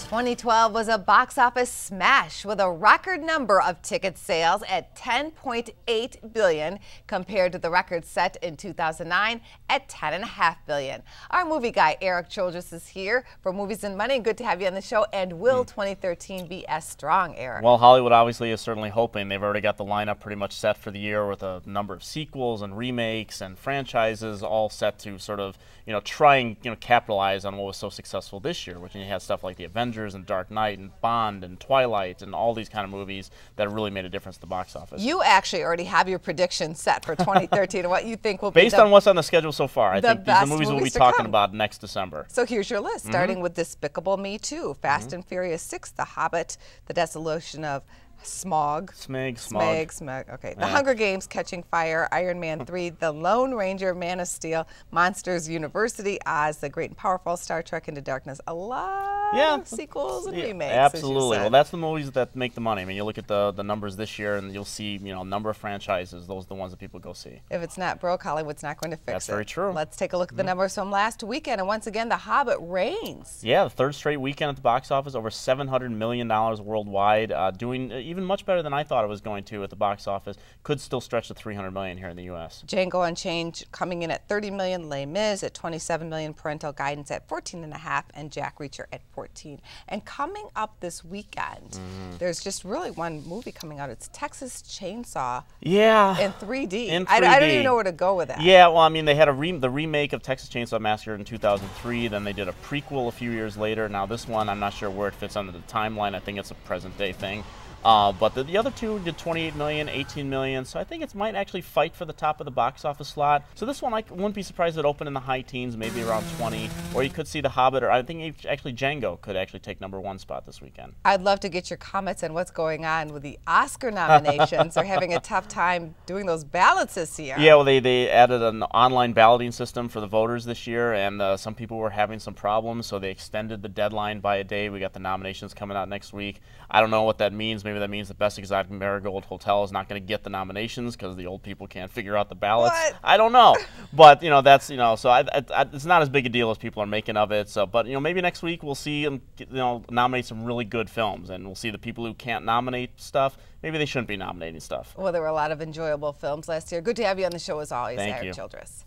2012 was a box office smash with a record number of ticket sales at 10.8 billion compared to the record set in 2009 at 10.5 billion. Our movie guy Eric Childress is here for Movies and Money. Good to have you on the show. And will 2013 be as strong, Eric? Well, Hollywood obviously is certainly hoping. They've already got the lineup pretty much set for the year with a number of sequels and remakes and franchises all set to sort of, try and, capitalize on what was so successful this year, which you had stuff like the Avengers and Dark Knight and Bond and Twilight and all these kind of movies that really made a difference at the box office. You actually already have your prediction set for 2013 and what you think will be based on what's on the schedule so far. I think these are the movies we'll be talking about next December. So here's your list, starting with Despicable Me 2, Fast and Furious 6, The Hobbit, The Desolation of Smog. Smeg. Okay. The Hunger Games, Catching Fire, Iron Man 3, The Lone Ranger, Man of Steel, Monsters University, Oz, The Great and Powerful, Star Trek Into Darkness. A lot of sequels and remakes. Absolutely. Well, that's the movies that make the money. I mean, you look at the numbers this year, and you'll see, a number of franchises. Those are the ones that people go see. If it's not broke, Hollywood's not going to fix it. That's very true. Let's take a look at the numbers from last weekend. And once again, The Hobbit reigns. Yeah, the third straight weekend at the box office, over $700 million worldwide, doing even much better than I thought it was going to at the box office. Could still stretch to $300 million here in the U.S. Django Unchained coming in at $30 million, Les Mis at $27 million, Parental Guidance at $14.5, and Jack Reacher at $14. And coming up this weekend, there's just really one movie coming out. It's Texas Chainsaw. Yeah. In 3D. In 3D. I don't even know where to go with that. Yeah, well, I mean, they had the remake of Texas Chainsaw Massacre in 2003. Then they did a prequel a few years later. Now this one, I'm not sure where it fits under the timeline. I think it's a present-day thing. But the other two did 28 million, 18 million, so I think it might actually fight for the top of the box office slot. So this one, I wouldn't be surprised if it opened in the high teens, maybe around 20, or you could see The Hobbit, or I think actually Django could actually take #1 spot this weekend. I'd love to get your comments on what's going on with the Oscar nominations. They're having a tough time doing those ballots this year. Yeah, well, they added an online balloting system for the voters this year, and some people were having some problems, so they extended the deadline by a day. We got the nominations coming out next week. I don't know what that means. Maybe that means the Best Exotic Marigold Hotel is not going to get the nominations because the old people can't figure out the ballots. What? I don't know, but that's so it's not as big a deal as people are making of it. So, but maybe next week we'll see them nominate some really good films, and we'll see the people who can't nominate stuff. Maybe they shouldn't be nominating stuff. Well, there were a lot of enjoyable films last year. Good to have you on the show as always, Thank Eric you. Childress.